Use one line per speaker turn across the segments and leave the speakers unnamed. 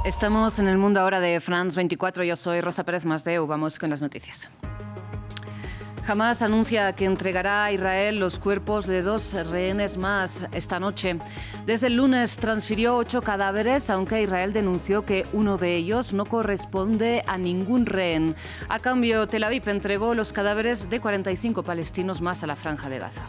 Estamos en el mundo ahora de France 24. Yo soy Rosa Pérez Masdeu. Vamos con las noticias. Hamás anuncia que entregará a Israel los cuerpos de 2 rehenes más esta noche. Desde el lunes transfirió 8 cadáveres, aunque Israel denunció que uno de ellos no corresponde a ningún rehén. A cambio, Tel Aviv entregó los cadáveres de 45 palestinos más a la Franja de Gaza.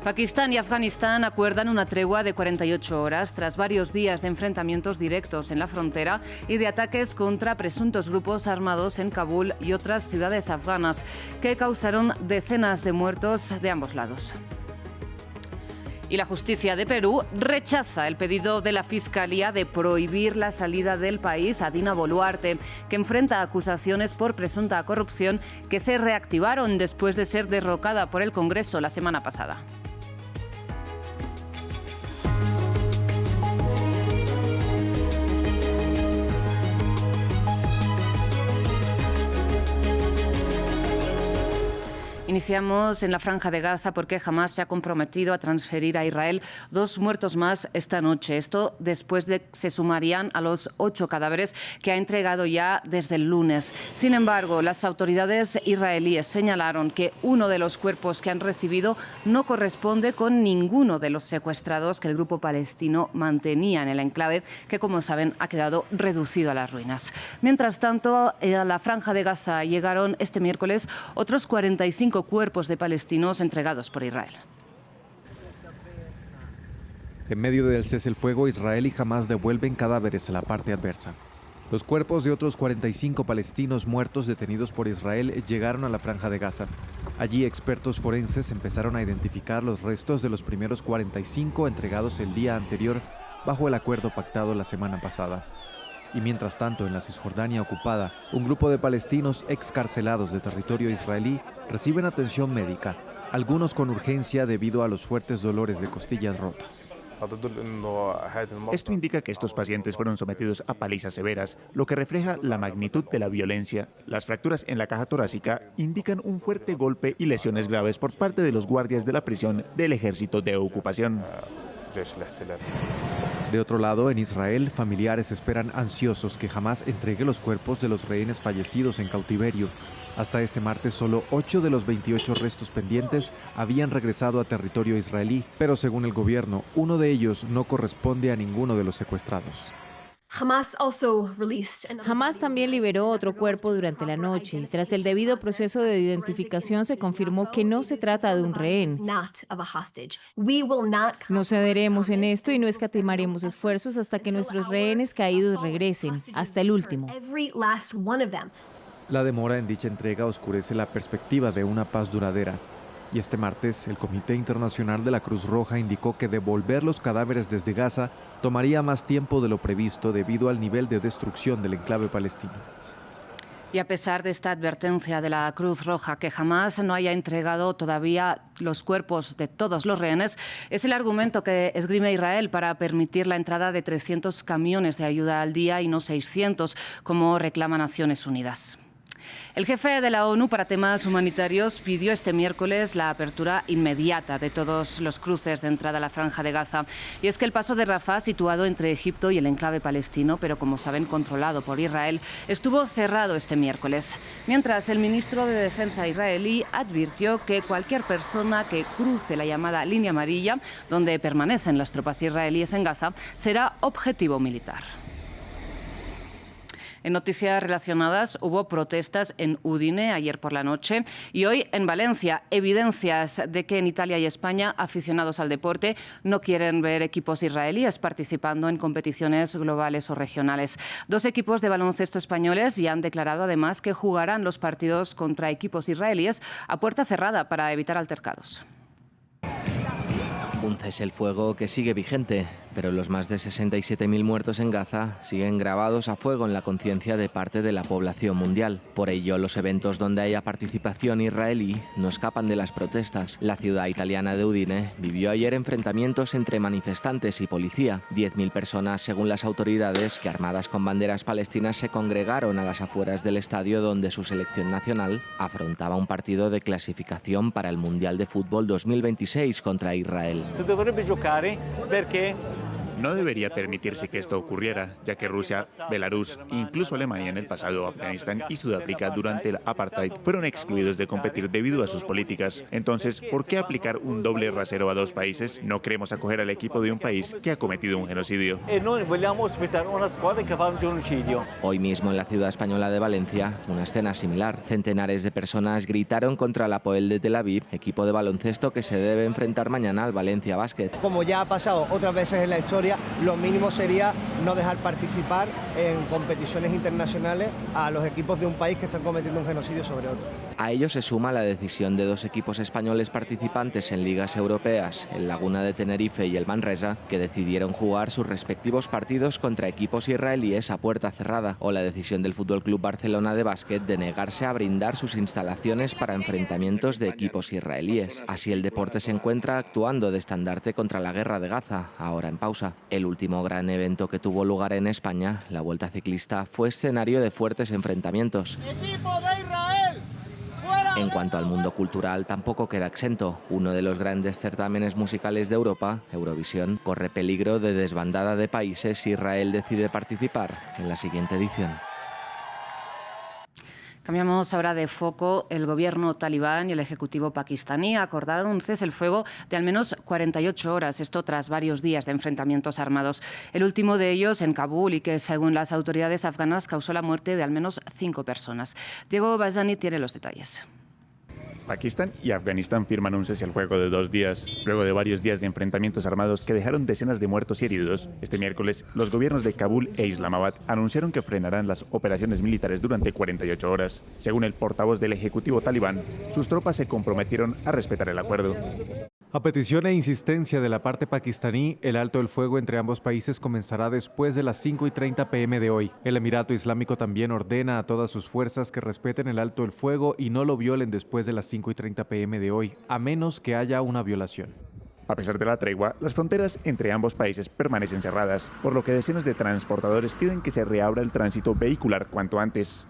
Pakistán y Afganistán acuerdan una tregua de 48 horas tras varios días de enfrentamientos directos en la frontera y de ataques contra presuntos grupos armados en Kabul y otras ciudades afganas que causaron decenas de muertos de ambos lados. Y la justicia de Perú rechaza el pedido de la Fiscalía de prohibir la salida del país a Dina Boluarte, que enfrenta acusaciones por presunta corrupción que se reactivaron después de ser derrocada por el Congreso la semana pasada. Iniciamos en la Franja de Gaza porque Hamás se ha comprometido a transferir a Israel 2 muertos más esta noche. Esto después de que se sumarían a los 8 cadáveres que ha entregado ya desde el lunes. Sin embargo, las autoridades israelíes señalaron que uno de los cuerpos que han recibido no corresponde con ninguno de los secuestrados que el grupo palestino mantenía en el enclave, que como saben ha quedado reducido a las ruinas. Mientras tanto, a la Franja de Gaza llegaron este miércoles otros 45 cuerpos de palestinos entregados por Israel.
En medio del cese el fuego, Israel y Hamás devuelven cadáveres a la parte adversa. Los cuerpos de otros 45 palestinos muertos detenidos por Israel llegaron a la Franja de Gaza. Allí expertos forenses empezaron a identificar los restos de los primeros 45 entregados el día anterior bajo el acuerdo pactado la semana pasada. Y mientras tanto, en la Cisjordania ocupada, un grupo de palestinos excarcelados de territorio israelí reciben atención médica, algunos con urgencia debido a los fuertes dolores de costillas rotas.
Esto indica que estos pacientes fueron sometidos a palizas severas, lo que refleja la magnitud de la violencia. Las fracturas en la caja torácica indican un fuerte golpe y lesiones graves por parte de los guardias de la prisión del ejército de ocupación.
De otro lado, en Israel, familiares esperan ansiosos que Hamás entregue los cuerpos de los rehenes fallecidos en cautiverio. Hasta este martes, solo 8 de los 28 restos pendientes habían regresado a territorio israelí, pero según el gobierno, uno de ellos no corresponde a ninguno de los secuestrados.
Hamás también liberó otro cuerpo durante la noche y tras el debido proceso de identificación se confirmó que no se trata de un rehén. No cederemos en esto y no escatimaremos esfuerzos hasta que nuestros rehenes caídos regresen, hasta el último.
La demora en dicha entrega oscurece la perspectiva de una paz duradera. Y este martes, el Comité Internacional de la Cruz Roja indicó que devolver los cadáveres desde Gaza tomaría más tiempo de lo previsto debido al nivel de destrucción del enclave palestino.
Y a pesar de esta advertencia de la Cruz Roja que Hamás no haya entregado todavía los cuerpos de todos los rehenes, es el argumento que esgrime Israel para permitir la entrada de 300 camiones de ayuda al día y no 600, como reclama Naciones Unidas. El jefe de la ONU para temas humanitarios pidió este miércoles la apertura inmediata de todos los cruces de entrada a la Franja de Gaza. Y es que el paso de Rafah, situado entre Egipto y el enclave palestino, pero como saben controlado por Israel, estuvo cerrado este miércoles. Mientras el ministro de Defensa israelí advirtió que cualquier persona que cruce la llamada línea amarilla, donde permanecen las tropas israelíes en Gaza, será objetivo militar. En noticias relacionadas, hubo protestas en Udine ayer por la noche y hoy en Valencia. Evidencias de que en Italia y España aficionados al deporte no quieren ver equipos israelíes participando en competiciones globales o regionales. 2 equipos de baloncesto españoles ya han declarado además que jugarán los partidos contra equipos israelíes a puerta cerrada para evitar altercados.
Un cese el fuego que sigue vigente, pero los más de 67.000 muertos en Gaza siguen grabados a fuego en la conciencia de parte de la población mundial. Por ello, los eventos donde haya participación israelí no escapan de las protestas. La ciudad italiana de Udine vivió ayer enfrentamientos entre manifestantes y policía. 10.000 personas, según las autoridades, que armadas con banderas palestinas se congregaron a las afueras del estadio donde su selección nacional afrontaba un partido de clasificación para el Mundial de Fútbol 2026 contra Israel.
Si dovrebbe giocare perché
No debería permitirse que esto ocurriera, ya que Rusia, Belarus e incluso Alemania en el pasado, Afganistán y Sudáfrica durante el apartheid fueron excluidos de competir debido a sus políticas. Entonces, ¿por qué aplicar un doble rasero a dos países? No queremos acoger al equipo de un país que ha cometido un genocidio.
Hoy mismo en la ciudad española de Valencia, una escena similar. Centenares de personas gritaron contra el Hapoel de Tel Aviv, equipo de baloncesto que se debe enfrentar mañana al Valencia Basket.
Como ya ha pasado otras veces en la historia, lo mínimo sería no dejar participar en competiciones internacionales a los equipos de un país que están cometiendo un genocidio sobre otro.
A ello se suma la decisión de dos equipos españoles participantes en ligas europeas, el Laguna de Tenerife y el Manresa, que decidieron jugar sus respectivos partidos contra equipos israelíes a puerta cerrada, o la decisión del Fútbol Club Barcelona de básquet de negarse a brindar sus instalaciones para enfrentamientos de equipos israelíes. Así el deporte se encuentra actuando de estandarte contra la guerra de Gaza, ahora en pausa. El último gran evento que tuvo lugar en España, la Vuelta Ciclista, fue escenario de fuertes enfrentamientos. ¡Equipo de Israel! En cuanto al mundo cultural, tampoco queda exento. Uno de los grandes certámenes musicales de Europa, Eurovisión, corre peligro de desbandada de países si Israel decide participar en la siguiente edición.
Cambiamos ahora de foco. El gobierno talibán y el ejecutivo pakistaní acordaron un cese el fuego de al menos 48 horas, esto tras varios días de enfrentamientos armados. El último de ellos en Kabul y que, según las autoridades afganas, causó la muerte de al menos 5 personas. Diego Bajani tiene los detalles.
Pakistán y Afganistán firman un cese al fuego de 2 días, luego de varios días de enfrentamientos armados que dejaron decenas de muertos y heridos. Este miércoles, los gobiernos de Kabul e Islamabad anunciaron que frenarán las operaciones militares durante 48 horas. Según el portavoz del ejecutivo talibán, sus tropas se comprometieron a respetar el acuerdo.
A petición e insistencia de la parte pakistaní, el alto el fuego entre ambos países comenzará después de las 5:30 p.m. de hoy. El Emirato Islámico también ordena a todas sus fuerzas que respeten el alto el fuego y no lo violen después de las 5:30 p.m. de hoy, a menos que haya una violación.
A pesar de la tregua, las fronteras entre ambos países permanecen cerradas, por lo que decenas de transportadores piden que se reabra el tránsito vehicular cuanto antes.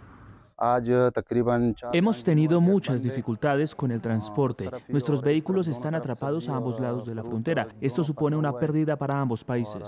Hemos tenido muchas dificultades con el transporte. Nuestros vehículos están atrapados a ambos lados de la frontera. Esto supone una pérdida para ambos países.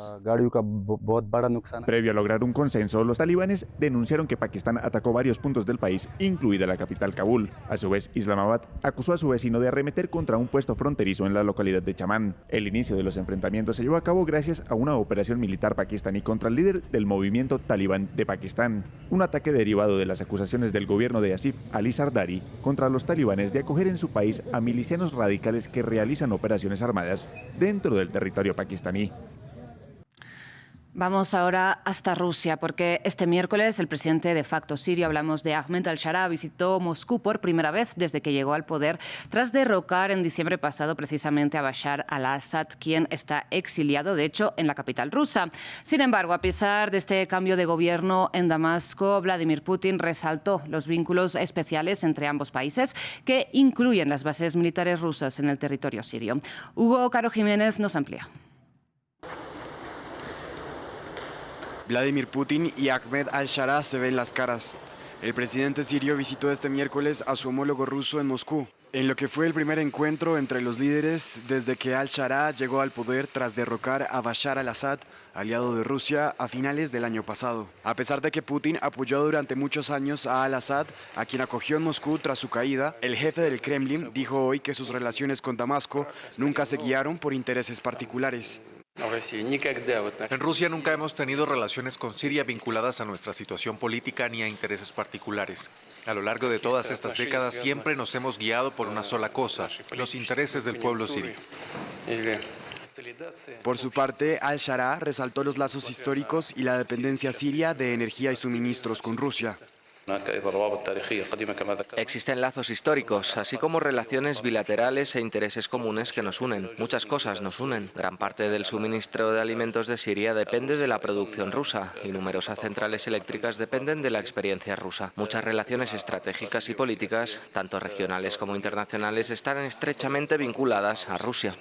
Previo a lograr un consenso, los talibanes denunciaron que Pakistán atacó varios puntos del país, incluida la capital Kabul. A su vez, Islamabad acusó a su vecino de arremeter contra un puesto fronterizo en la localidad de Chaman. El inicio de los enfrentamientos se llevó a cabo gracias a una operación militar pakistaní contra el líder del movimiento talibán de Pakistán. Un ataque derivado de las acusaciones del gobierno de Asif Ali Zardari contra los talibanes de acoger en su país a milicianos radicales que realizan operaciones armadas dentro del territorio pakistaní.
Vamos ahora hasta Rusia, porque este miércoles el presidente de facto sirio, hablamos de Ahmed al-Shara, visitó Moscú por primera vez desde que llegó al poder, tras derrocar en diciembre pasado precisamente a Bashar al-Assad, quien está exiliado, de hecho, en la capital rusa. Sin embargo, a pesar de este cambio de gobierno en Damasco, Vladimir Putin resaltó los vínculos especiales entre ambos países, que incluyen las bases militares rusas en el territorio sirio. Hugo Caro Jiménez nos amplía.
Vladimir Putin y Ahmed al-Shara se ven las caras. El presidente sirio visitó este miércoles a su homólogo ruso en Moscú, en lo que fue el primer encuentro entre los líderes desde que al-Shara llegó al poder tras derrocar a Bashar al-Assad, aliado de Rusia, a finales del año pasado. A pesar de que Putin apoyó durante muchos años a al-Assad, a quien acogió en Moscú tras su caída, el jefe del Kremlin dijo hoy que sus relaciones con Damasco nunca se guiaron por intereses particulares.
En Rusia nunca hemos tenido relaciones con Siria vinculadas a nuestra situación política ni a intereses particulares. A lo largo de todas estas décadas siempre nos hemos guiado por una sola cosa, los intereses del pueblo sirio.
Por su parte, al-Shara resaltó los lazos históricos y la dependencia siria de energía y suministros con Rusia.
Existen lazos históricos, así como relaciones bilaterales e intereses comunes que nos unen. Muchas cosas nos unen. Gran parte del suministro de alimentos de Siria depende de la producción rusa y numerosas centrales eléctricas dependen de la experiencia rusa. Muchas relaciones estratégicas y políticas, tanto regionales como internacionales, están estrechamente vinculadas a Rusia.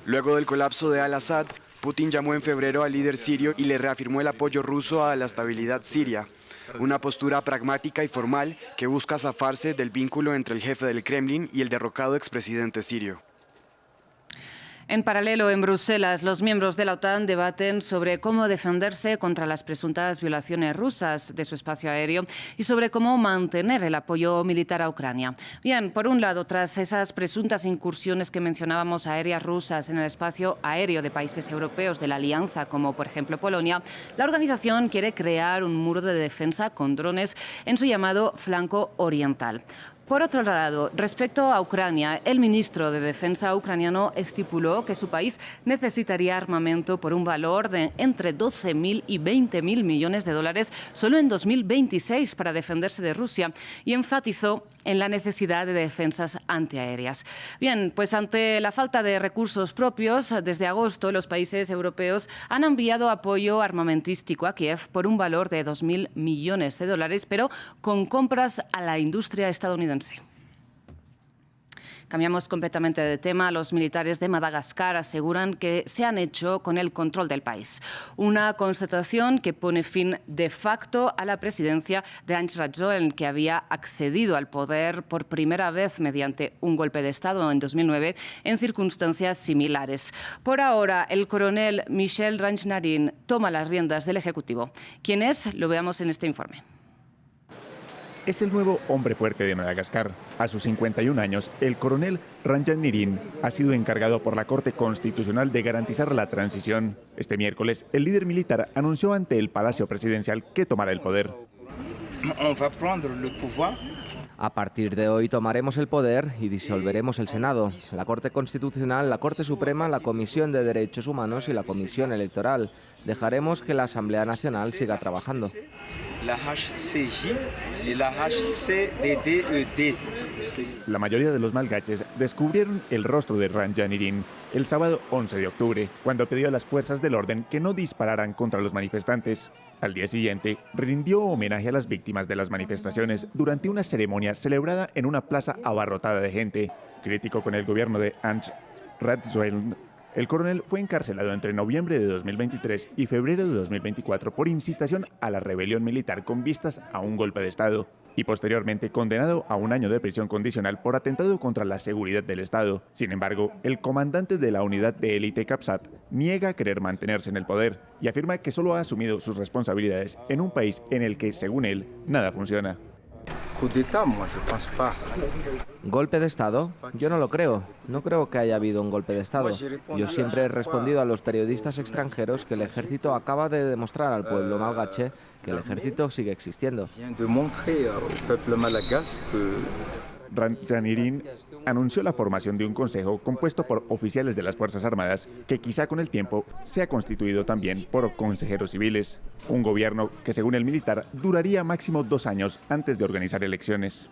Luego del colapso de al-Assad, Putin llamó en febrero al líder sirio y le reafirmó el apoyo ruso a la estabilidad siria, una postura pragmática y formal que busca zafarse del vínculo entre el jefe del Kremlin y el derrocado expresidente sirio.
En paralelo, en Bruselas, los miembros de la OTAN debaten sobre cómo defenderse contra las presuntas violaciones rusas de su espacio aéreo y sobre cómo mantener el apoyo militar a Ucrania. Bien, por un lado, tras esas presuntas incursiones que mencionábamos aéreas rusas en el espacio aéreo de países europeos de la Alianza, como por ejemplo Polonia, la organización quiere crear un muro de defensa con drones en su llamado flanco oriental. Por otro lado, respecto a Ucrania, el ministro de Defensa ucraniano estipuló que su país necesitaría armamento por un valor de entre 12.000 y 20.000 millones de dólares solo en 2026 para defenderse de Rusia y enfatizó en la necesidad de defensas antiaéreas. Bien, pues ante la falta de recursos propios, desde agosto los países europeos han enviado apoyo armamentístico a Kiev por un valor de 2.000 millones de dólares, pero con compras a la industria estadounidense. Cambiamos completamente de tema. Los militares de Madagascar aseguran que se han hecho con el control del país. Una constatación que pone fin de facto a la presidencia de Ange Rajoelina, que había accedido al poder por primera vez mediante un golpe de Estado en 2009 en circunstancias similares. Por ahora, el coronel Michel Ranjnarin toma las riendas del Ejecutivo. ¿Quién es? Lo veamos en este informe.
Es el nuevo hombre fuerte de Madagascar. A sus 51 años, el coronel Ranjnarin ha sido encargado por la Corte Constitucional de garantizar la transición. Este miércoles, el líder militar anunció ante el Palacio Presidencial que tomará el poder.
A partir de hoy tomaremos el poder y disolveremos el Senado, la Corte Constitucional, la Corte Suprema, la Comisión de Derechos Humanos y la Comisión Electoral. Dejaremos que la Asamblea Nacional siga trabajando.
La mayoría de los malgaches descubrieron el rostro de Ranjnarin el sábado 11 de octubre, cuando pidió a las fuerzas del orden que no dispararan contra los manifestantes. Al día siguiente, rindió homenaje a las víctimas de las manifestaciones durante una ceremonia celebrada en una plaza abarrotada de gente. Crítico con el gobierno de Ange Rajoelina, el coronel fue encarcelado entre noviembre de 2023 y febrero de 2024 por incitación a la rebelión militar con vistas a un golpe de Estado, y posteriormente condenado a 1 año de prisión condicional por atentado contra la seguridad del Estado. Sin embargo, el comandante de la unidad de élite Capsat niega querer mantenerse en el poder y afirma que solo ha asumido sus responsabilidades en un país en el que, según él, nada funciona.
¿Golpe de Estado? Yo no lo creo. No creo que haya habido un golpe de Estado. Yo siempre he respondido a los periodistas extranjeros que el ejército acaba de demostrar al pueblo malgache que el ejército sigue existiendo.
Ranjnarin anunció la formación de un consejo compuesto por oficiales de las Fuerzas Armadas que quizá con el tiempo sea constituido también por consejeros civiles. Un gobierno que, según el militar, duraría máximo 2 años antes de organizar elecciones.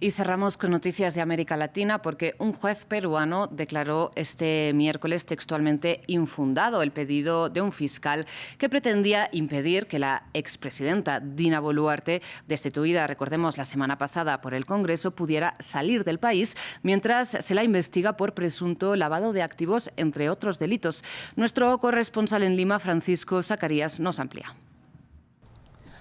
Y cerramos con noticias de América Latina porque un juez peruano declaró este miércoles textualmente infundado el pedido de un fiscal que pretendía impedir que la expresidenta Dina Boluarte, destituida, recordemos, la semana pasada por el Congreso, pudiera salir del país mientras se la investiga por presunto lavado de activos, entre otros delitos. Nuestro corresponsal en Lima, Francisco Zacarías, nos amplía.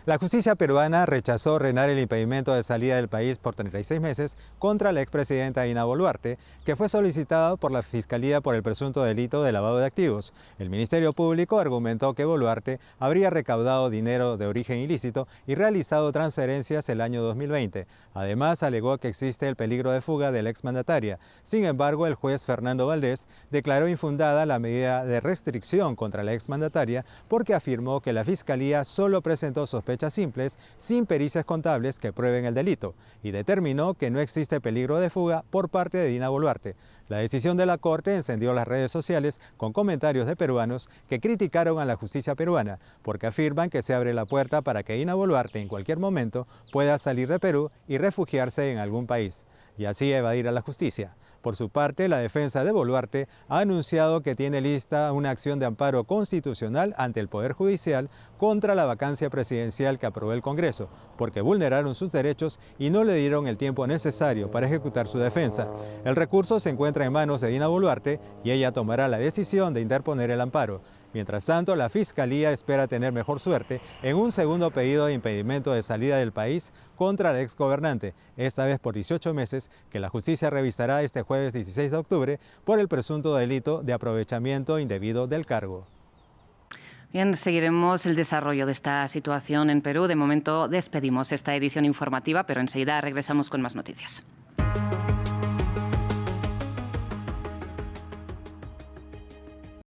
La justicia peruana rechazó ordenar el impedimento de salida del país por 36 meses contra la expresidenta Dina Boluarte, que fue solicitada por la Fiscalía por el presunto delito de lavado de activos. El Ministerio Público argumentó que Boluarte habría recaudado dinero de origen ilícito y realizado transferencias el año 2020. Además, alegó que existe el peligro de fuga de la exmandataria. Sin embargo, el juez Fernando Valdés declaró infundada la medida de restricción contra la exmandataria porque afirmó que la Fiscalía solo presentó sospechas simples, sin pericias contables que prueben el delito, y determinó que no existe peligro de fuga por parte de Dina Boluarte. La decisión de la Corte encendió las redes sociales con comentarios de peruanos que criticaron a la justicia peruana, porque afirman que se abre la puerta para que Dina Boluarte en cualquier momento pueda salir de Perú y refugiarse en algún país, y así evadir a la justicia. Por su parte, la defensa de Boluarte ha anunciado que tiene lista una acción de amparo constitucional ante el Poder Judicial contra la vacancia presidencial que aprobó el Congreso, porque vulneraron sus derechos y no le dieron el tiempo necesario para ejecutar su defensa. El recurso se encuentra en manos de Dina Boluarte y ella tomará la decisión de interponer el amparo. Mientras tanto, la Fiscalía espera tener mejor suerte en un segundo pedido de impedimento de salida del país contra el exgobernante, esta vez por 18 meses, que la justicia revisará este jueves 16 de octubre por el presunto delito de aprovechamiento indebido del cargo.
Bien, seguiremos el desarrollo de esta situación en Perú. De momento despedimos esta edición informativa, pero enseguida regresamos con más noticias.